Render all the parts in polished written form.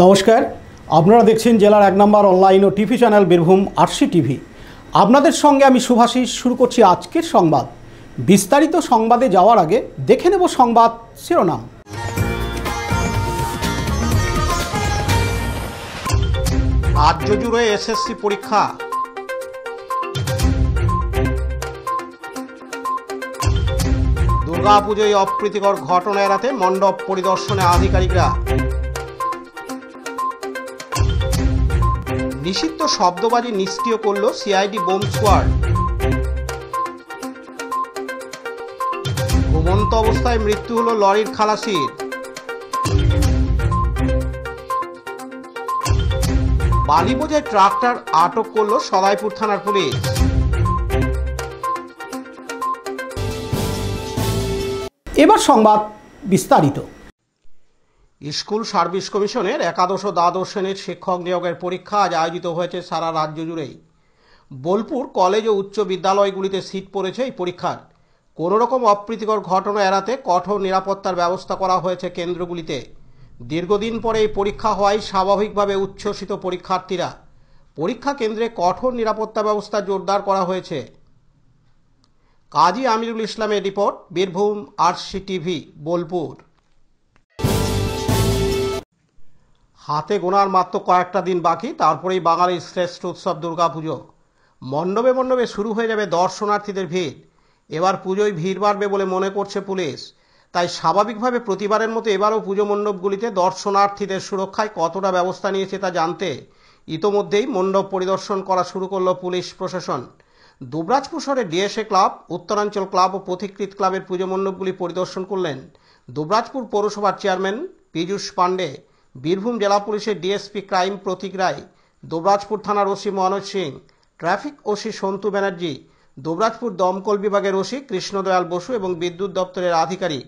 নমস্কার, আপনারা দেখছেন জেলার 1 নম্বর অনলাইন ও TV channel Birbhum RC TV. আপনাদের সঙ্গে আমি শুভাশিস শুরু করছি আজকের সংবাদ। বিস্তারিত সংবাদে যাওয়ার আগে দেখে নেব সংবাদ শিরোনাম। রাজ্য জুড়ে এসএসসি পরীক্ষা। দুর্গাপুজোয় অপ্রীতিকর ঘটনা এড়াতে মণ্ডপ পরিদর্শনে আধিকারিকরা। নিষিদ্ধ শব্দবাজি নিষ্ক্রিয় করল সিআইডি বোম স্কোয়াড। ঘুমন্ত অবস্থায় মৃত্যু হল লরির খালাসির। বালি বোঝাই ট্রাক্টর আটক করল সদাইপুর থানার পুলিশ। এবার সংবাদ বিস্তারিত। স্কুল সার্ভিস কমিশনের একাদশ ও দ্বাদশ শ্রেণীর শিক্ষক নিয়োগের পরীক্ষা আজ আয়োজিত হয়েছে সারা রাজ্য জুড়েই। বোলপুর কলেজ ও উচ্চ বিদ্যালয়গুলিতে সিট পড়েছে এই পরীক্ষার। কোনো রকম অপ্রীতিকর ঘটনা এড়াতে কঠোর নিরাপত্তার ব্যবস্থা করা হয়েছে কেন্দ্রগুলিতে। দীর্ঘদিন পরে এই পরীক্ষা হওয়ায় স্বাভাবিকভাবে উচ্ছ্বসিত পরীক্ষার্থীরা। পরীক্ষা কেন্দ্রে কঠোর নিরাপত্তা ব্যবস্থা জোরদার করা হয়েছে। কাজী আমিরুল ইসলামের report, Birbhum RC TV, Bolpur. হাতে গোনার মাত্র কয়েকটা দিন বাকি, তারপরেই বাঙালির শ্রেষ্ঠ উৎসব দুর্গাপুজো। মণ্ডপে মণ্ডপে শুরু হয়ে যাবে দর্শনার্থীদের ভিড়। এবার পুজোয় ভিড় বাড়বে বলে মনে করছে পুলিশ। তাই স্বাভাবিকভাবে প্রতিবারের মতো এবারও পুজো মণ্ডপগুলিতে দর্শনার্থীদের সুরক্ষায় কতটা ব্যবস্থা নিয়েছে তা জানতে ইতোমধ্যেই মণ্ডপ পরিদর্শন করা শুরু করল পুলিশ প্রশাসন। দুবরাজপুর শহরে ডিএসএ ক্লাব, উত্তরাঞ্চল ক্লাব ও পথিকৃৎ ক্লাবের পুজো মণ্ডপগুলি পরিদর্শন করলেন দুবরাজপুর পৌরসভার চেয়ারম্যান পীযূষ পাণ্ডে, বীরভূম জেলা পুলিশের ডিএসপি ক্রাইম প্রতীক রায়, দুবরাজপুর থানার OC Manoj Singh, traffic OC Santu Banerjee, Dubrajpur দমকল বিভাগের ওসি কৃষ্ণদয়াল বসু এবং বিদ্যুৎ দপ্তরের আধিকারিক।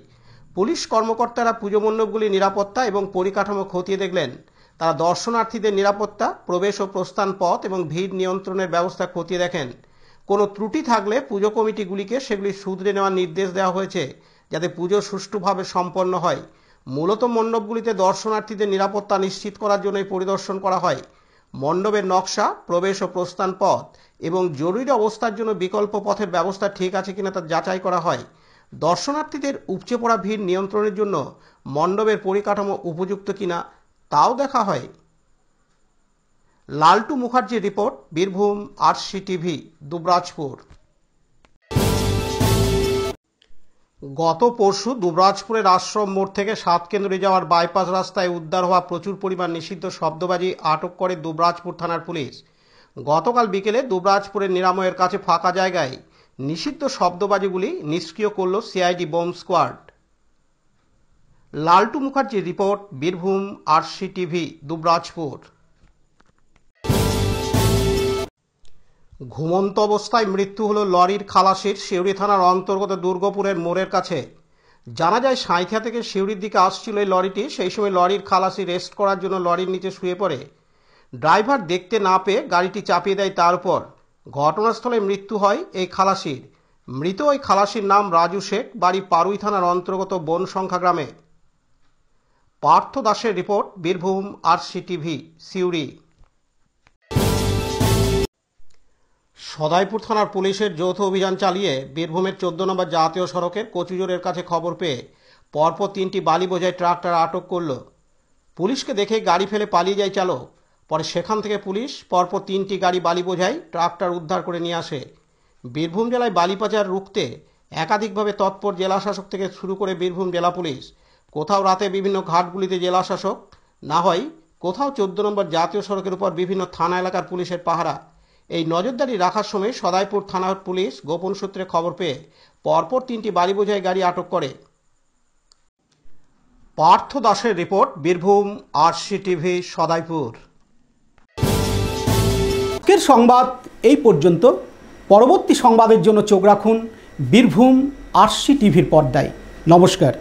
পুলিশ কর্মকর্তারা পুজো মণ্ডপগুলির নিরাপত্তা এবং পরিকাঠামো খতিয়ে দেখলেন। তারা দর্শনার্থীদের নিরাপত্তা, প্রবেশ ও প্রস্থান পথ এবং ভিড় নিয়ন্ত্রণের ব্যবস্থা খতিয়ে দেখেন। কোনো ত্রুটি থাকলে পুজো কমিটিগুলিকে সেগুলি শুধরে নেওয়ার নির্দেশ দেওয়া হয়েছে, যাতে পুজো সুষ্ঠুভাবে সম্পন্ন হয়। মূলত মণ্ডপগুলিতে দর্শনার্থীদের নিরাপত্তা নিশ্চিত করার জন্যই পরিদর্শন করা হয়। মণ্ডপের নকশা, প্রবেশ ও প্রস্থান পথ এবং জরুরি অবস্থার জন্য বিকল্প পথের ব্যবস্থা ঠিক আছে কিনা তা যাচাই করা হয়। দর্শনার্থীদের উপচে পড়া ভিড় নিয়ন্ত্রণের জন্য মণ্ডপের পরিকাঠামো উপযুক্ত কিনা তাও দেখা হয়। লালটু মুখার্জির report, Birbhum RC TV, Dubrajpur. গত পরশু দুবরাজপুরের আশ্রম মোড় থেকে সাতকেন্দ্রে যাওয়ার বাইপাস রাস্তায় উদ্ধার হওয়া প্রচুর পরিমাণ নিষিদ্ধ শব্দবাজি আটক করে দুবরাজপুর থানার পুলিশ। গতকাল বিকেলে দুবরাজপুরের নিরাময়ের কাছে ফাঁকা জায়গায় নিষিদ্ধ শব্দবাজিগুলি নিষ্ক্রিয় করল সিআইডি বোম স্কোয়াড। লালটু মুখার্জির report, Birbhum RC TV, Dubrajpur. ঘুমন্ত অবস্থায় মৃত্যু হল লরির খালাসির সিউড়ি থানার অন্তর্গত দুর্গাপুরের মোড়ের কাছে। জানা যায়, সাঁইথিয়া থেকে সিউড়ির দিকে আসছিল এই লরিটি। সেই সময় লরির খালাসি রেস্ট করার জন্য লরির নিচে শুয়ে পড়ে। ড্রাইভার দেখতে না পেয়ে গাড়িটি চাপিয়ে দেয় তার উপর। ঘটনাস্থলে মৃত্যু হয় এই খালাসির। মৃত ওই খালাসির নাম রাজু শেখ, বাড়ি পারুই থানার অন্তর্গত বনসংখ্যা গ্রামে। পার্থ দাসের report, Birbhum RC TV, Suri. Sadaipur থানার পুলিশের যৌথ অভিযান চালিয়ে বীরভূমের 14 নম্বর জাতীয় সড়কের কচুজোরের কাছে খবর পেয়ে পরপর 3টি বালি বোঝাই ট্রাক্টর আটক করল। পুলিশকে দেখে গাড়ি ফেলে পালিয়ে যায় চালক। পরে সেখান থেকে পুলিশ পরপর 3টি গাড়ি বালি বোঝাই ট্রাক্টর উদ্ধার করে নিয়ে আসে। বীরভূম জেলায় বালি পাচার রুখতে একাধিকভাবে তৎপর জেলাশাসক থেকে শুরু করে বীরভূম জেলা পুলিশ। কোথাও রাতে বিভিন্ন ঘাটগুলিতে জেলাশাসক, না হয় কোথাও 14 নম্বর জাতীয় সড়কের উপর বিভিন্ন থানা এলাকার পুলিশের পাহারা। এই নজরদারি রাখার সময় সদাইপুর থানার পুলিশ গোপন সূত্রে খবর পেয়ে পরপর 3টি বালি বোঝাই গাড়ি আটক করে। পার্থ দাসের report, Birbhum RC TV, Sadaipur. আজকের সংবাদ এই পর্যন্ত। পরবর্তী সংবাদের জন্য চোখ রাখুন বীরভূম আরসি টিভির পর্দায়। নমস্কার।